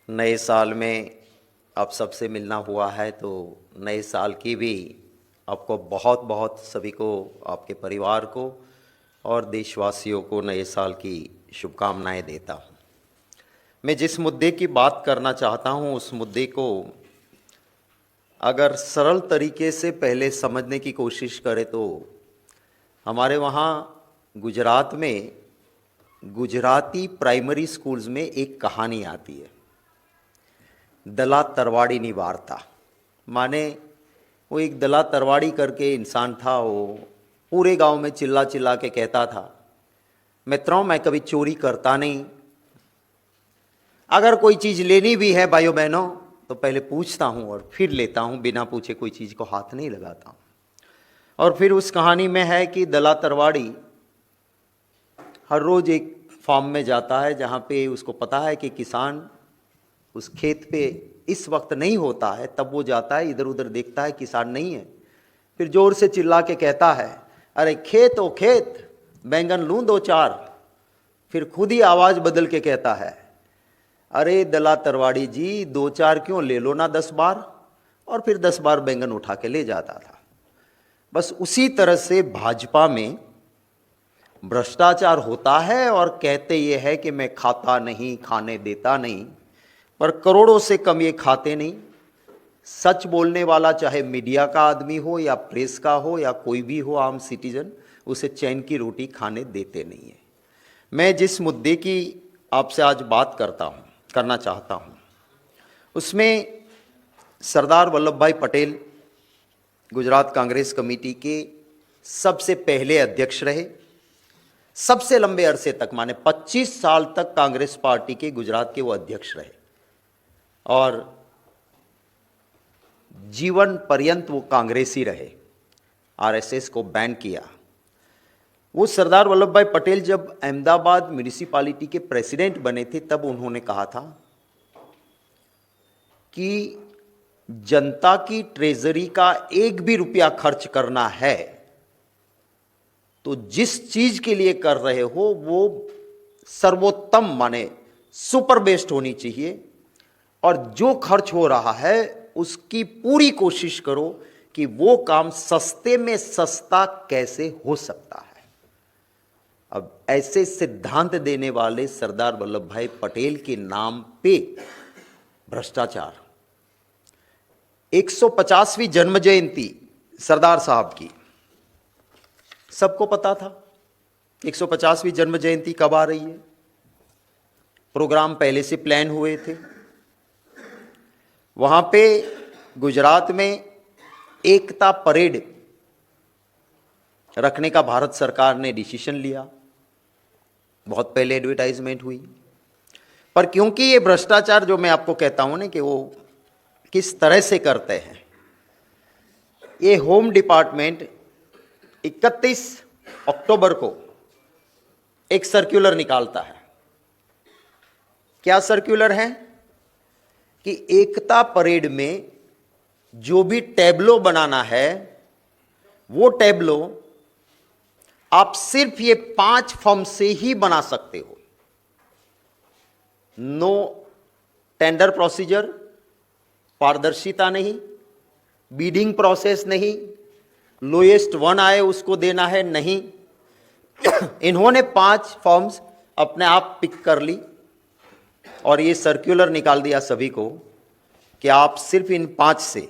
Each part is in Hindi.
नए साल में आप सबसे मिलना हुआ है, तो नए साल की भी आपको बहुत बहुत सभी को, आपके परिवार को और देशवासियों को नए साल की शुभकामनाएं देता हूं। मैं जिस मुद्दे की बात करना चाहता हूं, उस मुद्दे को अगर सरल तरीके से पहले समझने की कोशिश करें तो हमारे वहाँ गुजरात में गुजराती प्राइमरी स्कूल्स में एक कहानी आती है, दला तरवाड़ी वार्ता। माने वो एक दला तरवाड़ी करके इंसान था, वो पूरे गांव में चिल्ला चिल्ला के कहता था, मित्रों मैं कभी चोरी करता नहीं, अगर कोई चीज़ लेनी भी है भाइयों बहनों तो पहले पूछता हूँ और फिर लेता हूँ, बिना पूछे कोई चीज़ को हाथ नहीं लगाता हूँ। और फिर उस कहानी में है कि दला तरवाड़ी हर रोज़ एक फार्म में जाता है जहाँ पे उसको पता है कि किसान उस खेत पे इस वक्त नहीं होता है, तब वो जाता है, इधर उधर देखता है, किसान नहीं है, फिर जोर से चिल्ला के कहता है, अरे खेत ओ खेत, बैंगन लूँ दो चार। फिर खुद ही आवाज़ बदल के कहता है, अरे दला तरवाड़ी जी दो चार क्यों, ले लो ना 10 बार। और फिर 10 बार बैंगन उठा के ले जाता था। बस उसी तरह से भाजपा में भ्रष्टाचार होता है और कहते ये है कि मैं खाता नहीं, खाने देता नहीं, पर करोड़ों से कम ये खाते नहीं। सच बोलने वाला चाहे मीडिया का आदमी हो या प्रेस का हो या कोई भी हो आम सिटीजन, उसे चैन की रोटी खाने देते नहीं है। मैं जिस मुद्दे की आपसे आज बात करना चाहता हूँ, उसमें सरदार वल्लभ भाई पटेल गुजरात कांग्रेस कमेटी के सबसे पहले अध्यक्ष रहे, सबसे लंबे अरसे तक, माने 25 साल तक कांग्रेस पार्टी के गुजरात के वो अध्यक्ष रहे और जीवन पर्यंत वो कांग्रेसी रहे। आरएसएस को बैन किया। वो सरदार वल्लभ भाई पटेल जब अहमदाबाद म्यूनिसिपैलिटी के प्रेसिडेंट बने थे, तब उन्होंने कहा था कि जनता की ट्रेजरी का एक भी रुपया खर्च करना है तो जिस चीज के लिए कर रहे हो वो सर्वोत्तम, माने सुपर बेस्ट होनी चाहिए, और जो खर्च हो रहा है उसकी पूरी कोशिश करो कि वो काम सस्ते में सस्ता कैसे हो सकता है। अब ऐसे सिद्धांत देने वाले सरदार वल्लभ भाई पटेल के नाम पे भ्रष्टाचार। 150वीं जन्म जयंती सरदार साहब की सबको पता था। 150वीं जन्म जयंती कब आ रही है, प्रोग्राम पहले से प्लान हुए थे। वहां पे गुजरात में एकता परेड रखने का भारत सरकार ने डिसीजन लिया, बहुत पहले एडवर्टाइजमेंट हुई। पर क्योंकि ये भ्रष्टाचार जो मैं आपको कहता हूं ना कि वो किस तरह से करते हैं, ये होम डिपार्टमेंट 31 अक्टूबर को एक सर्कुलर निकालता है। क्या सर्कुलर है कि एकता परेड में जो भी टैब्लो बनाना है वो टैब्लो आप सिर्फ ये 5 फॉर्म से ही बना सकते हो। नो टेंडर प्रोसीजर, पारदर्शिता नहीं, बीडिंग प्रोसेस नहीं, लोएस्ट वन आए उसको देना है नहीं। इन्होंने 5 फॉर्म्स अपने आप पिक कर ली और ये सर्कुलर निकाल दिया सभी को कि आप सिर्फ इन 5 से,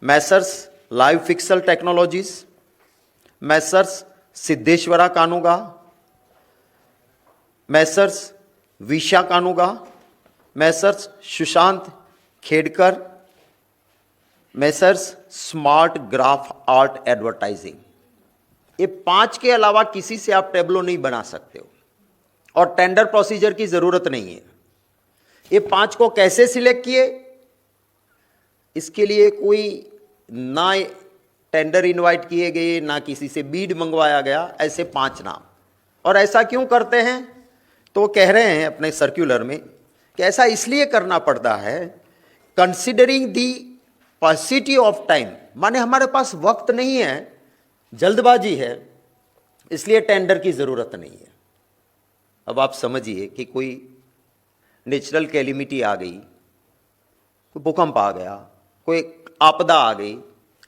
Messrs live fixal technologies, Messrs Siddheshwara Kanuga, Messrs Visha Kanuga, Messrs Sushant Khedkar, Messrs smart graph art advertising, ये 5 के अलावा किसी से आप टेब्लो नहीं बना सकते हो और टेंडर प्रोसीजर की जरूरत नहीं है। ये 5 को कैसे सिलेक्ट किए, इसके लिए कोई ना टेंडर इनवाइट किए गए, ना किसी से बीड मंगवाया गया, ऐसे 5 नाम। और ऐसा क्यों करते हैं, तो कह रहे हैं अपने सर्कुलर में कि ऐसा इसलिए करना पड़ता है कंसिडरिंग दी पॉसिटी ऑफ टाइम, माने हमारे पास वक्त नहीं है, जल्दबाजी है, इसलिए टेंडर की जरूरत नहीं है। अब आप समझिए कि कोई नेचुरल कैलिमिटी आ गई, कोई भूकंप आ गया, कोई आपदा आ गई,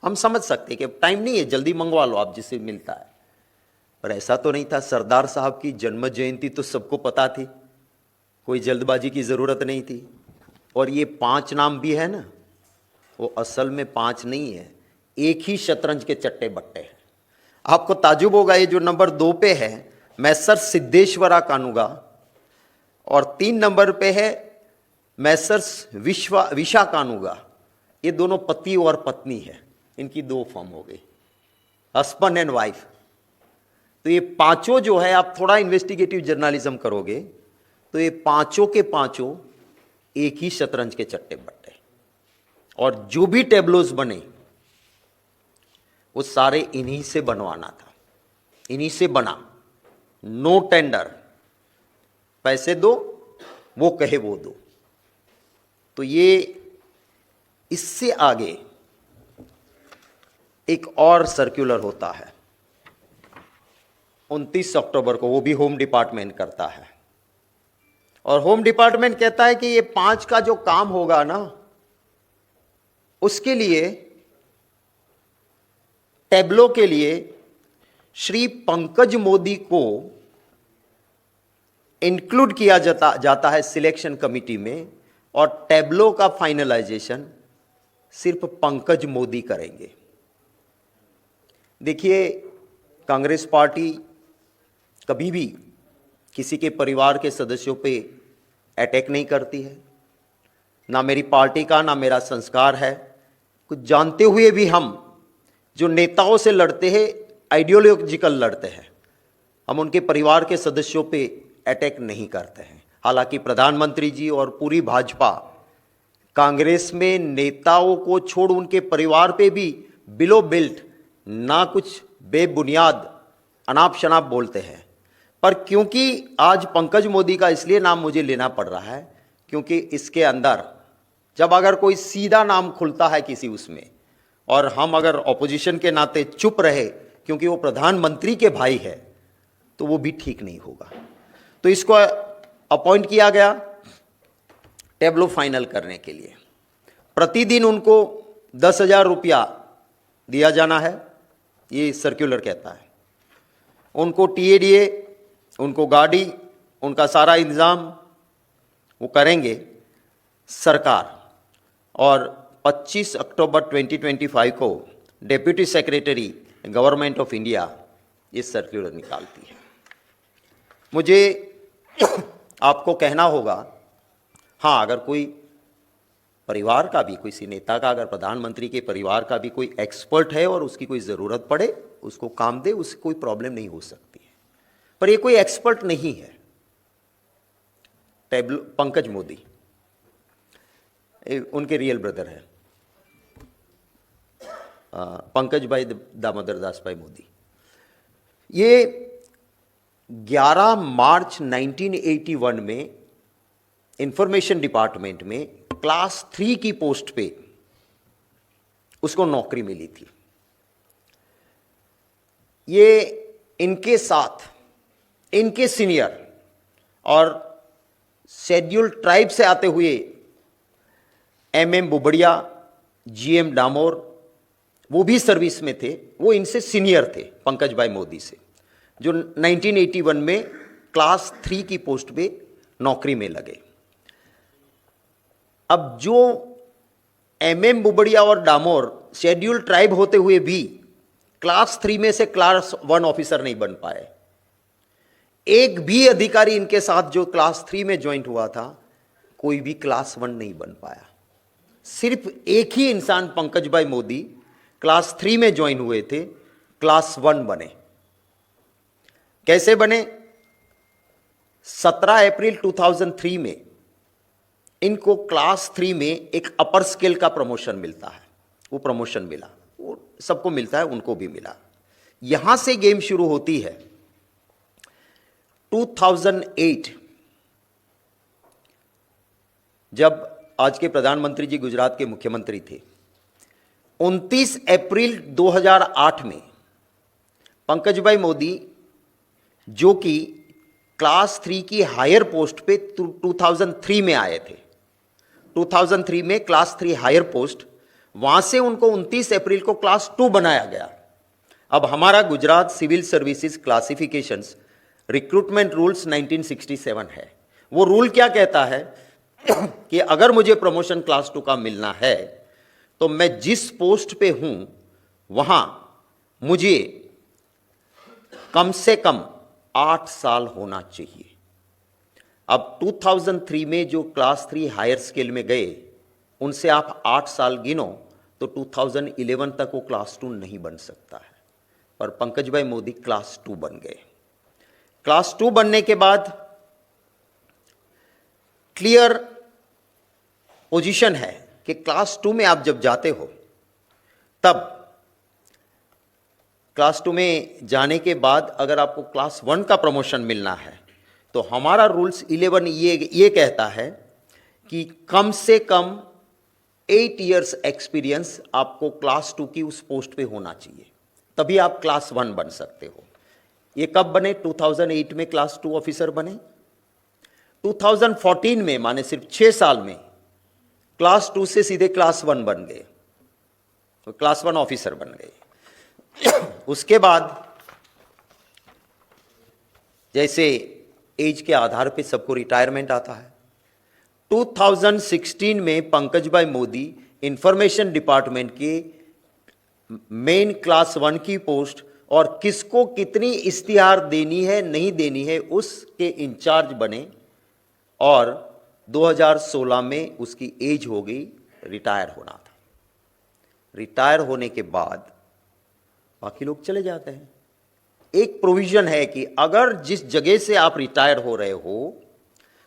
हम समझ सकते कि टाइम नहीं है, जल्दी मंगवा लो आप जिससे मिलता है। पर ऐसा तो नहीं था। सरदार साहब की जन्म जयंती तो सबको पता थी, कोई जल्दबाजी की जरूरत नहीं थी। और ये 5 नाम भी है ना, वो असल में 5 नहीं है, एक ही शतरंज के चट्टे बट्टे हैं। आपको ताजुब होगा, ये जो नंबर 2 पे है मैसर सिद्धेश्वरा कानूगा, और 3 नंबर पे है मैसर्स विशा कानूगा। ये दोनों पति और पत्नी है, इनकी 2 फॉर्म हो गई, हस्बैंड एंड वाइफ। तो ये पांचों जो है, आप थोड़ा इन्वेस्टिगेटिव जर्नलिज्म करोगे तो ये पांचों के पांचों एक ही शतरंज के चट्टे बट्टे, और जो भी टेबलोज बने वो सारे इन्हीं से बनवाना था, इन्हीं से बना। नो टेंडर, पैसे दो, वो कहे वो दो। तो ये इससे आगे एक और सर्कुलर होता है 29 अक्टूबर को, वो भी होम डिपार्टमेंट करता है। और होम डिपार्टमेंट कहता है कि ये 5 का जो काम होगा ना, उसके लिए टैब्लो के लिए श्री पंकज मोदी को इंक्लूड किया जाता है सिलेक्शन कमिटी में, और टैब्लो का फाइनलाइजेशन सिर्फ पंकज मोदी करेंगे। देखिए, कांग्रेस पार्टी कभी भी किसी के परिवार के सदस्यों पे अटैक नहीं करती है, ना मेरी पार्टी का ना मेरा संस्कार है। कुछ जानते हुए भी हम जो नेताओं से लड़ते हैं, आइडियोलॉजिकल लड़ते हैं, हम उनके परिवार के सदस्यों पे अटैक नहीं करते हैं। हालांकि प्रधानमंत्री जी और पूरी भाजपा कांग्रेस में नेताओं को छोड़ उनके परिवार पे भी बिलो बिल्ट ना कुछ बेबुनियाद अनाप शनाप बोलते हैं। पर क्योंकि आज पंकज मोदी का इसलिए नाम मुझे लेना पड़ रहा है, क्योंकि इसके अंदर जब अगर कोई सीधा नाम खुलता है किसी उसमें, और हम अगर ऑपोजिशन के नाते चुप रहे क्योंकि वो प्रधानमंत्री के भाई है, तो वो भी ठीक नहीं होगा। तो इसको अपॉइंट किया गया टेबलो फाइनल करने के लिए। प्रतिदिन उनको 10,000 रुपया दिया जाना है, ये सर्कुलर कहता है। उनको TADA, उनको गाड़ी, उनका सारा इंतजाम वो करेंगे सरकार। और 25 अक्टूबर 2025 को deputy secretary government of India ये सर्कुलर निकालती है। मुझे आपको कहना होगा, हाँ, अगर कोई परिवार का भी, किसी नेता का, अगर प्रधानमंत्री के परिवार का भी कोई एक्सपर्ट है और उसकी कोई ज़रूरत पड़े, उसको काम दे, उससे कोई प्रॉब्लम नहीं हो सकती है। पर ये कोई एक्सपर्ट नहीं है। पंकज मोदी उनके रियल ब्रदर है, पंकज भाई दामोदर दास भाई मोदी। ये 11 मार्च 1981 में इंफॉर्मेशन डिपार्टमेंट में क्लास 3 की पोस्ट पे उसको नौकरी मिली थी। ये इनके साथ इनके सीनियर और शेड्यूल ट्राइब से आते हुए MM बुबड़िया, GM डामोर, वो भी सर्विस में थे, वो इनसे सीनियर थे पंकज भाई मोदी से, जो 1981 में क्लास 3 की पोस्ट पे नौकरी में लगे। अब जो MM बुबड़िया और डामोर शेड्यूल ट्राइब होते हुए भी क्लास 3 में से क्लास 1 ऑफिसर नहीं बन पाए, एक भी अधिकारी इनके साथ जो क्लास 3 में ज्वाइन हुआ था, कोई भी क्लास 1 नहीं बन पाया। सिर्फ एक ही इंसान पंकज भाई मोदी क्लास 3 में ज्वाइन हुए थे, क्लास 1 बने। कैसे बने? 17 अप्रैल 2003 में इनको क्लास 3 में एक अपर स्केल का प्रमोशन मिलता है। वो प्रमोशन मिला, वो सबको मिलता है, उनको भी मिला। यहां से गेम शुरू होती है। 2008 जब आज के प्रधानमंत्री जी गुजरात के मुख्यमंत्री थे, 29 अप्रैल 2008 में पंकज भाई मोदी, जो कि क्लास 3 की हायर पोस्ट पे 2003 में आए थे। 2003 में क्लास 3 हायर पोस्ट, वहां से उनको 29 अप्रैल को क्लास 2 बनाया गया। अब हमारा Gujarat civil services classifications recruitment rules 1967 है। वो रूल क्या कहता है कि अगर मुझे प्रमोशन क्लास 2 का मिलना है तो मैं जिस पोस्ट पे हूं वहां मुझे कम से कम 8 साल होना चाहिए। अब 2003 में जो क्लास 3 हायर स्केल में गए उनसे आप 8 साल गिनो तो 2011 तक वो क्लास 2 नहीं बन सकता है, पर पंकज भाई मोदी क्लास 2 बन गए। क्लास 2 बनने के बाद क्लियर पोजीशन है कि क्लास 2 में आप जब जाते हो तब क्लास 2 में जाने के बाद अगर आपको क्लास 1 का प्रमोशन मिलना है तो हमारा रूल्स 11 ये कहता है कि कम से कम 8 इयर्स एक्सपीरियंस आपको क्लास 2 की उस पोस्ट पे होना चाहिए, तभी आप क्लास 1 बन सकते हो। ये कब बने? 2008 में क्लास 2 ऑफिसर बने। 2014 में, माने सिर्फ 6 साल में, क्लास 2 से सीधे क्लास 1 बन गए, तो क्लास 1 ऑफिसर बन गए। उसके बाद जैसे एज के आधार पे सबको रिटायरमेंट आता है। 2016 में पंकज भाई मोदी इंफॉर्मेशन डिपार्टमेंट के मेन क्लास 1 की पोस्ट और किसको कितनी इश्तिहार देनी है नहीं देनी है उसके इंचार्ज बने और 2016 में उसकी एज हो गई, रिटायर होना था। रिटायर होने के बाद बाकी लोग चले जाते हैं। एक प्रोविजन है कि अगर जिस जगह से आप रिटायर हो रहे हो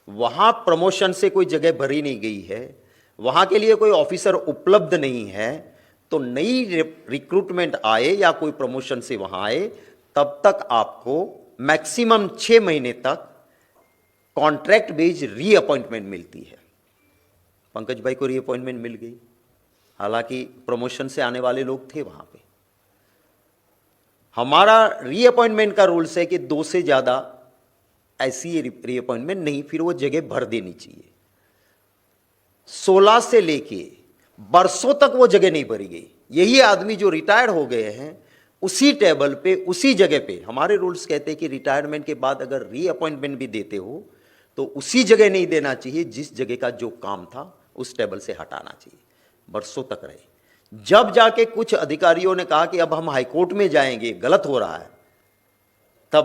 वहां प्रमोशन से कोई जगह भरी नहीं गई है, वहां के लिए कोई ऑफिसर उपलब्ध नहीं है, तो नई रिक्रूटमेंट आए या कोई प्रमोशन से वहां आए तब तक आपको मैक्सिमम 6 महीने तक कॉन्ट्रैक्ट बेस्ड रीअपॉइंटमेंट मिलती है। पंकज भाई को रीअपॉइंटमेंट मिल गई, हालांकि प्रमोशन से आने वाले लोग थे वहां पे। हमारा रीअपॉइंटमेंट का रूल्स है कि 2 से ज्यादा ऐसी रीअपॉइंटमेंट नहीं, फिर वो जगह भर देनी चाहिए। 16 से लेके बरसों तक वो जगह नहीं भरी गई। यही आदमी जो रिटायर हो गए हैं उसी टेबल पे उसी जगह पे, हमारे रूल्स कहते हैं कि रिटायरमेंट के बाद अगर रीअपॉइंटमेंट भी देते हो तो उसी जगह नहीं देना चाहिए, जिस जगह का जो काम था उस टेबल से हटाना चाहिए। बरसों तक रहे। जब जाके कुछ अधिकारियों ने कहा कि अब हम हाईकोर्ट में जाएंगे, गलत हो रहा है, तब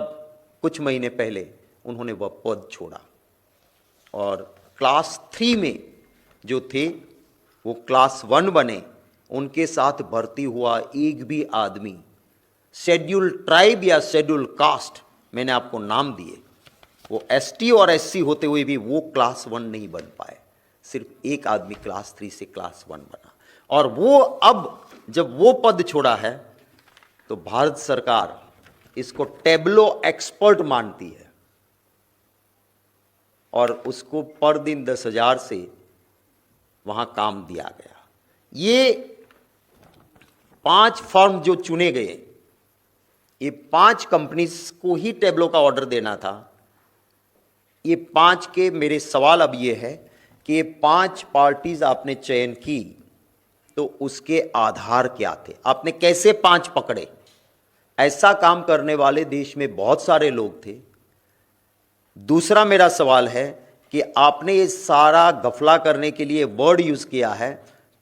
कुछ महीने पहले उन्होंने वह पद छोड़ा और क्लास 3 में जो थे वो क्लास 1 बने। उनके साथ भर्ती हुआ एक भी आदमी शेड्यूल ट्राइब या शेड्यूल कास्ट, मैंने आपको नाम दिए, वो एसटी और एससी होते हुए भी वो क्लास 1 नहीं बन पाए। सिर्फ एक आदमी क्लास 3 से क्लास 1 बना। और वो अब जब वो पद छोड़ा है तो भारत सरकार इसको टेब्लो एक्सपर्ट मानती है और उसको पर दिन 10,000 से वहां काम दिया गया। ये 5 फर्म जो चुने गए, ये 5 कंपनीज को ही टेब्लो का ऑर्डर देना था। ये 5 के मेरे सवाल अब ये है कि ये 5 पार्टीज आपने चयन की तो उसके आधार क्या थे? आपने कैसे 5 पकड़े? ऐसा काम करने वाले देश में बहुत सारे लोग थे। दूसरा मेरा सवाल है कि आपने ये सारा गफला करने के लिए वर्ड यूज किया है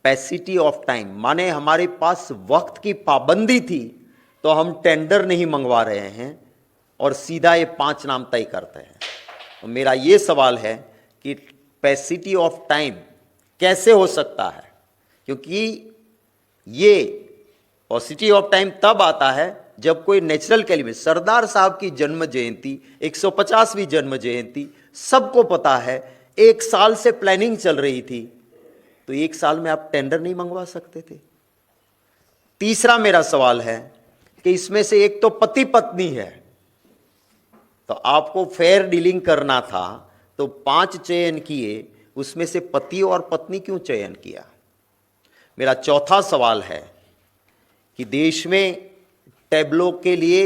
पैसिटी ऑफ टाइम, माने हमारे पास वक्त की पाबंदी थी तो हम टेंडर नहीं मंगवा रहे हैं और सीधा ये 5 नाम तय करते हैं। तो मेरा ये सवाल है कि पैसिटी ऑफ टाइम कैसे हो सकता है? क्योंकि ये पॉसिटिव ऑफ टाइम तब आता है जब कोई नेचुरल कैलिबर, सरदार साहब की जन्म जयंती, 150वीं जन्म जयंती, सबको पता है, 1 साल से प्लानिंग चल रही थी, तो 1 साल में आप टेंडर नहीं मंगवा सकते थे। तीसरा मेरा सवाल है कि इसमें से एक तो पति पत्नी है, तो आपको फेयर डीलिंग करना था, तो 5 चयन किए, उसमें से पति और पत्नी क्यों चयन किया? मेरा चौथा सवाल है कि देश में टेब्लो के लिए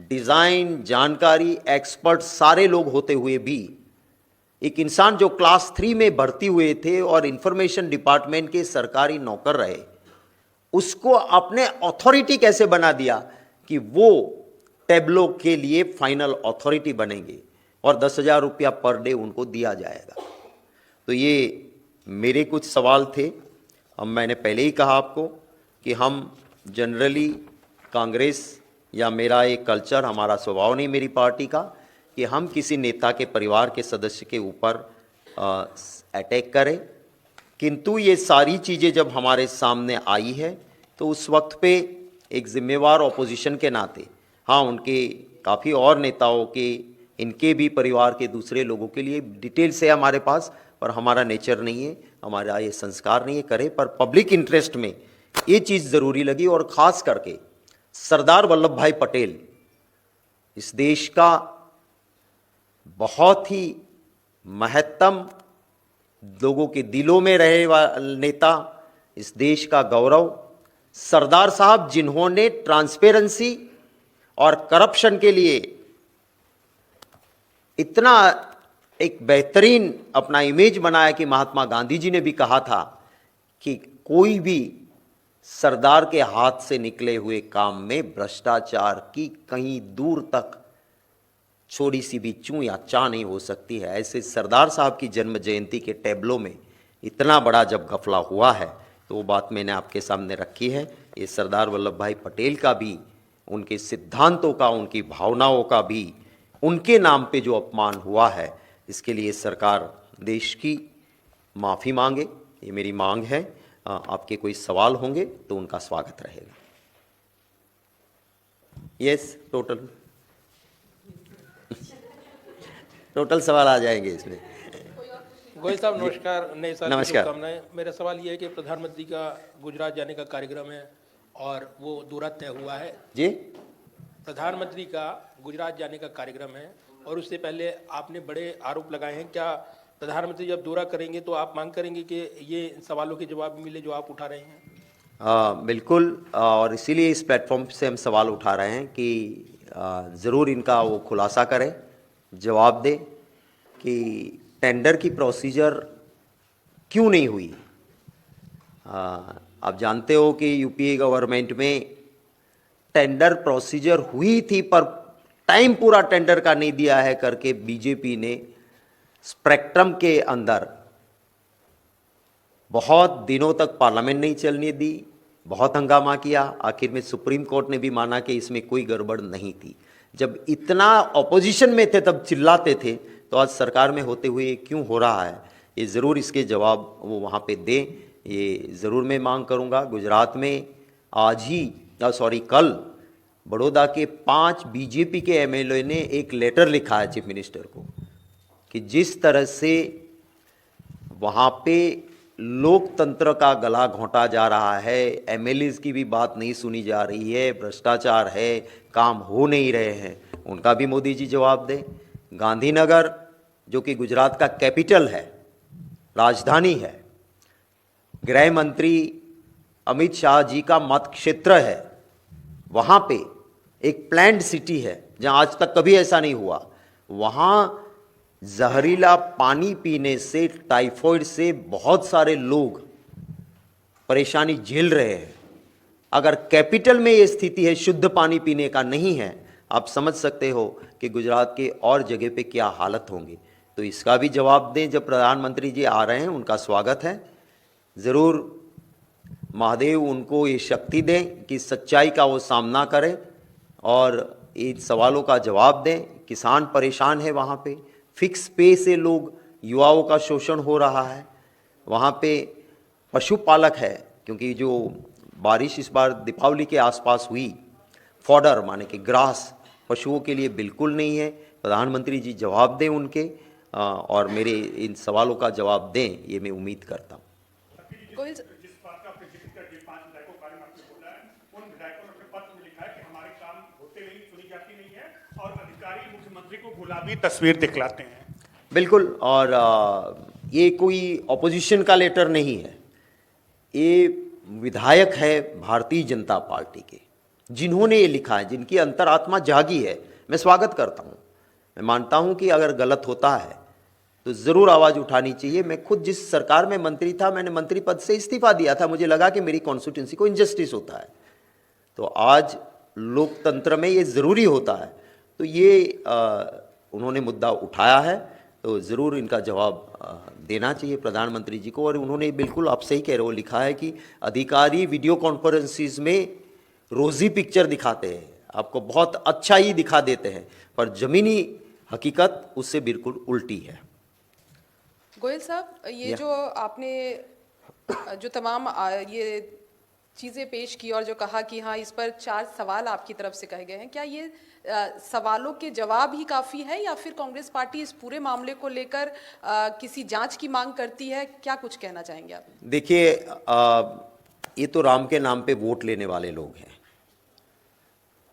डिज़ाइन, जानकारी, एक्सपर्ट सारे लोग होते हुए भी एक इंसान जो क्लास 3 में भर्ती हुए थे और इंफॉर्मेशन डिपार्टमेंट के सरकारी नौकर रहे, उसको अपने अथॉरिटी कैसे बना दिया कि वो टैबलो के लिए फाइनल अथॉरिटी बनेंगे और 10,000 रुपया पर डे उनको दिया जाएगा। तो ये मेरे कुछ सवाल थे। अब मैंने पहले ही कहा आपको कि हम जनरली कांग्रेस या मेरा एक कल्चर, हमारा स्वभाव नहीं मेरी पार्टी का कि हम किसी नेता के परिवार के सदस्य के ऊपर अटैक करें, किंतु ये सारी चीज़ें जब हमारे सामने आई है तो उस वक्त पे एक जिम्मेवार ऑपोजिशन के नाते, हाँ उनके काफ़ी और नेताओं के, इनके भी परिवार के दूसरे लोगों के लिए डिटेल्स है हमारे पास, पर हमारा नेचर नहीं है, हमारा ये संस्कार नहीं है करे, पर पब्लिक इंटरेस्ट में ये चीज़ ज़रूरी लगी। और ख़ास करके सरदार वल्लभ भाई पटेल इस देश का बहुत ही महत्तम, लोगों के दिलों में रहे वाला नेता, इस देश का गौरव, सरदार साहब जिन्होंने ट्रांसपेरेंसी और करप्शन के लिए इतना एक बेहतरीन अपना इमेज बनाया कि महात्मा गांधी जी ने भी कहा था कि कोई भी सरदार के हाथ से निकले हुए काम में भ्रष्टाचार की कहीं दूर तक छोटी सी भी चूं या चा नहीं हो सकती है। ऐसे सरदार साहब की जन्म जयंती के टैबलो में इतना बड़ा जब घपला हुआ है तो वो बात मैंने आपके सामने रखी है। ये सरदार वल्लभ भाई पटेल का भी, उनके सिद्धांतों का, उनकी भावनाओं का भी उनके नाम पे जो अपमान हुआ है, इसके लिए सरकार देश की माफ़ी मांगे, ये मेरी मांग है। आपके कोई सवाल होंगे तो उनका स्वागत रहेगा। यस, टोटल सवाल आ जाएंगे इसमें। गोयल साहब नमस्कार, नए साल की शुभकामनाएं। मेरा सवाल ये है कि प्रधानमंत्री का गुजरात जाने का कार्यक्रम है और वो दौरा तय हुआ है जी। प्रधानमंत्री का गुजरात जाने का कार्यक्रम है और उससे पहले आपने बड़े आरोप लगाए हैं। क्या प्रधानमंत्री जब दौरा करेंगे तो आप मांग करेंगे कि ये सवालों के जवाब मिले जो आप उठा रहे हैं? बिल्कुल, और इसीलिए इस प्लेटफॉर्म से हम सवाल उठा रहे हैं कि ज़रूर इनका वो खुलासा करें, जवाब दें कि टेंडर की प्रोसीजर क्यों नहीं हुई। आप जानते हो कि यूपीए गवर्नमेंट में टेंडर प्रोसीजर हुई थी पर टाइम पूरा टेंडर का नहीं दिया है करके बीजेपी ने स्पेक्ट्रम के अंदर बहुत दिनों तक पार्लियामेंट नहीं चलने दी, बहुत हंगामा किया। आखिर में सुप्रीम कोर्ट ने भी माना कि इसमें कोई गड़बड़ नहीं थी। जब इतना ऑपोजिशन में थे तब चिल्लाते थे, तो आज सरकार में होते हुए ये क्यों हो रहा है, ये ज़रूर इसके जवाब वो वहाँ पे दें, ये ज़रूर मैं मांग करूँगा। गुजरात में आज ही कल बड़ौदा के 5 बीजेपी के एमएलए ने एक लेटर लिखा है चीफ मिनिस्टर को कि जिस तरह से वहाँ पे लोकतंत्र का गला घोंटा जा रहा है, एमएलएज की भी बात नहीं सुनी जा रही है, भ्रष्टाचार है, काम हो नहीं रहे हैं, उनका भी मोदी जी जवाब दें। गांधीनगर जो कि गुजरात का कैपिटल है, राजधानी है, गृह मंत्री अमित शाह जी का मत क्षेत्र है, वहाँ पे एक प्लैंड सिटी है जहाँ आज तक कभी ऐसा नहीं हुआ। वहाँ जहरीला पानी पीने से, टाइफाइड से बहुत सारे लोग परेशानी झेल रहे हैं। अगर कैपिटल में ये स्थिति है, शुद्ध पानी पीने का नहीं है, आप समझ सकते हो कि गुजरात के और जगह पे क्या हालत होंगी। तो इसका भी जवाब दें। जब प्रधानमंत्री जी आ रहे हैं, उनका स्वागत है, ज़रूर महादेव उनको ये शक्ति दें कि सच्चाई का वो सामना करें और इन सवालों का जवाब दें। किसान परेशान है, वहाँ पे फिक्स पे से लोग, युवाओं का शोषण हो रहा है, वहाँ पे पशुपालक है, क्योंकि जो बारिश इस बार दीपावली के आसपास हुई, फॉडर माने कि ग्रास पशुओं के लिए बिल्कुल नहीं है। प्रधानमंत्री जी जवाब दें उनके, और मेरे इन सवालों का जवाब दें, ये मैं उम्मीद करता हूँ। गुलाबी तस्वीर दिखलाते हैं। बिल्कुल, और ये कोई ऑपोजिशन का लेटर नहीं है, ये विधायक है भारतीय जनता पार्टी के, जिन्होंने ये लिखा है, जिनकी अंतरात्मा जागी है, मैं स्वागत करता हूँ। मैं मानता हूँ कि अगर गलत होता है तो ज़रूर आवाज़ उठानी चाहिए। मैं खुद जिस सरकार में मंत्री था, मैंने मंत्री पद से इस्तीफा दिया था, मुझे लगा कि मेरी कॉन्स्टिट्यूंसी को इनजस्टिस होता है। तो आज लोकतंत्र में ये ज़रूरी होता है। तो ये उन्होंने मुद्दा उठाया है, तो ज़रूर इनका जवाब देना चाहिए प्रधानमंत्री जी को। और उन्होंने बिल्कुल आप सही कह रहे हो, लिखा है कि अधिकारी वीडियो कॉन्फ्रेंसिस में रोज़ी पिक्चर दिखाते हैं, आपको बहुत अच्छा ही दिखा देते हैं, पर ज़मीनी हकीकत उससे बिल्कुल उल्टी है। गोयल साहब, ये जो आपने जो तमाम ये चीज़ें पेश की और जो कहा कि हाँ इस पर 4 सवाल आपकी तरफ से कहे गए हैं, क्या ये सवालों के जवाब ही काफ़ी है या फिर कांग्रेस पार्टी इस पूरे मामले को लेकर किसी जांच की मांग करती है? क्या कुछ कहना चाहेंगे आप? देखिए, ये तो राम के नाम पे वोट लेने वाले लोग हैं।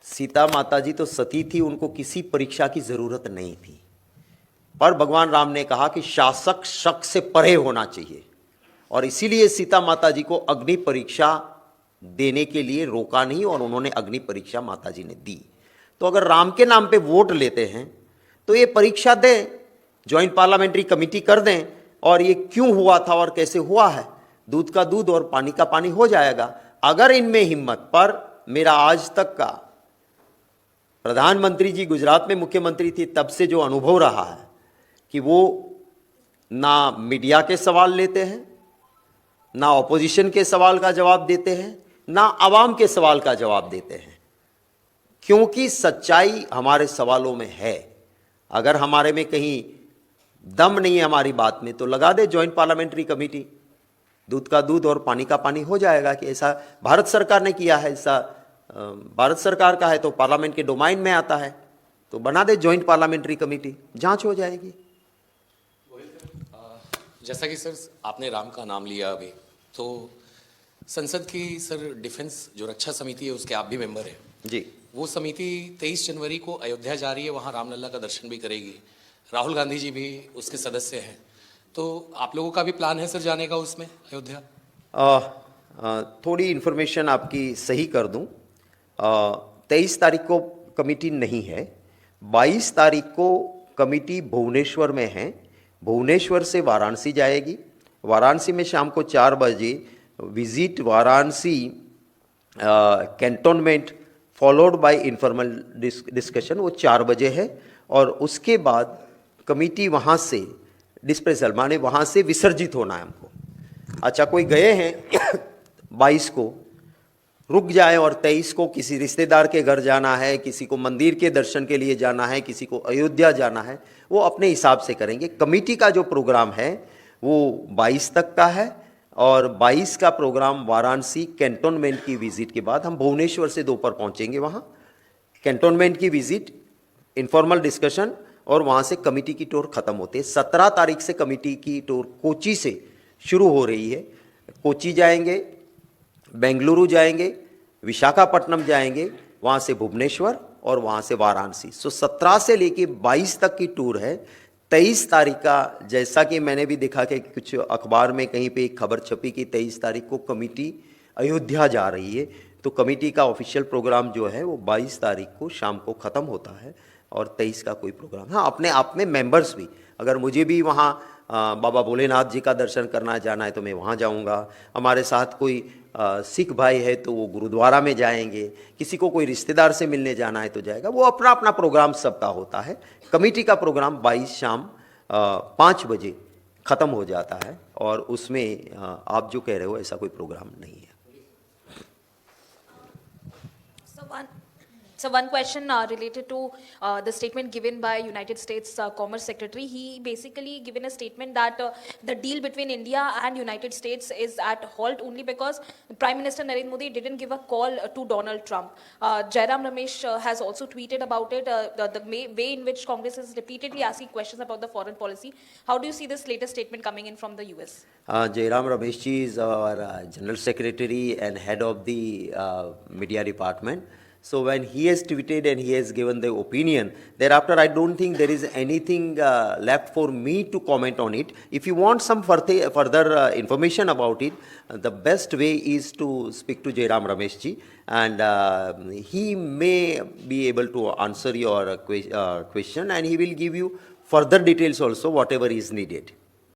सीता माता जी तो सती थी, उनको किसी परीक्षा की ज़रूरत नहीं थी, पर भगवान राम ने कहा कि शासक शक से परे होना चाहिए, और इसीलिए सीता माता जी को अग्नि परीक्षा देने के लिए रोका नहीं, और उन्होंने अग्नि परीक्षा माता जी ने दी। तो अगर राम के नाम पे वोट लेते हैं तो ये परीक्षा दें, ज्वाइंट पार्लियामेंट्री कमेटी कर दें, और ये क्यों हुआ था और कैसे हुआ है, दूध का दूध और पानी का पानी हो जाएगा। अगर इनमें हिम्मत, पर मेरा आज तक का, प्रधानमंत्री जी गुजरात में मुख्यमंत्री थी तब से जो अनुभव रहा है कि वो ना मीडिया के सवाल लेते हैं, ना ऑपोजिशन के सवाल का जवाब देते हैं, ना आवाम के सवाल का जवाब देते हैं, क्योंकि सच्चाई हमारे सवालों में है। अगर हमारे में कहीं दम नहीं है हमारी बात में, तो लगा दे ज्वाइंट पार्लियामेंट्री कमेटी, दूध का दूध और पानी का पानी हो जाएगा। कि ऐसा भारत सरकार ने किया है, ऐसा भारत सरकार का है तो पार्लियामेंट के डोमाइन में आता है, तो बना दे ज्वाइंट पार्लियामेंट्री कमेटी, जांच हो जाएगी। जैसा कि सर आपने राम का नाम लिया अभी, तो संसद की सर डिफेंस जो रक्षा समिति है उसके आप भी मेंबर हैं जी। वो समिति 23 जनवरी को अयोध्या जा रही है, वहाँ रामलला का दर्शन भी करेगी। राहुल गांधी जी भी उसके सदस्य हैं, तो आप लोगों का भी प्लान है सर जाने का उसमें अयोध्या? थोड़ी इन्फॉर्मेशन आपकी सही कर दूं, 23 तारीख को कमेटी नहीं है, 22 तारीख को कमेटी भुवनेश्वर में है। भुवनेश्वर से वाराणसी जाएगी, वाराणसी में शाम को 4 बजे visit Varanasi cantonment followed by informal discussion, वो 4 बजे है। और उसके बाद कमेटी वहाँ से डिस्पेसल, माने वहाँ से विसर्जित होना है हमको। अच्छा, कोई गए हैं 22 को रुक जाए, और 23 को किसी रिश्तेदार के घर जाना है, किसी को मंदिर के दर्शन के लिए जाना है, किसी को अयोध्या जाना है, वो अपने हिसाब से करेंगे। कमेटी का जो प्रोग्राम है वो 22 तक का है, और 22 का प्रोग्राम वाराणसी कैंटोनमेंट की विजिट के बाद हम भुवनेश्वर से दोपहर पहुंचेंगे वहाँ। कैंटोनमेंट की विजिट, इनफॉर्मल डिस्कशन, और वहाँ से कमेटी की टूर ख़त्म होते हैं। 17 तारीख से कमेटी की टूर कोची से शुरू हो रही है। कोची जाएंगे, बेंगलुरु जाएंगे, विशाखापट्टनम जाएंगे, वहाँ से भुवनेश्वर, और वहाँ से वाराणसी। सो 17 से लेके 22 तक की टूर है। 23 तारीख का, जैसा कि मैंने भी देखा कि कुछ अखबार में कहीं पे एक खबर छपी कि 23 तारीख को कमेटी अयोध्या जा रही है, तो कमेटी का ऑफिशियल प्रोग्राम जो है वो 22 तारीख को शाम को ख़त्म होता है, और 23 का कोई प्रोग्राम। हाँ, अपने आप में मेंबर्स भी, अगर मुझे भी वहाँ बाबा भोलेनाथ जी का दर्शन करना जाना है तो मैं वहाँ जाऊँगा। हमारे साथ कोई सिख भाई है तो वो गुरुद्वारा में जाएंगे, किसी को कोई रिश्तेदार से मिलने जाना है तो जाएगा। वो अपना अपना प्रोग्राम सबका होता है। कमेटी का प्रोग्राम 22 शाम 5 बजे ख़त्म हो जाता है, और उसमें आप जो कह रहे हो ऐसा कोई प्रोग्राम नहीं है। So one question related to the statement given by United States Commerce Secretary. He basically given a statement that the deal between India and United States is at halt only because Prime Minister Narendra Modi didn't give a call to Donald Trump. Jairam Ramesh has also tweeted about it, the way in which Congress is repeatedly asking questions about the foreign policy. How do you see this latest statement coming in from the US? Jairam Ramesh ji is our General Secretary and head of the media department. So when he has tweeted and he has given the opinion, thereafter I don't think there is anything left for me to comment on it. If you want some further information about it, the best way is to speak to Jairam Ramesh ji, and he may be able to answer your question, and he will give you further details also, whatever is needed.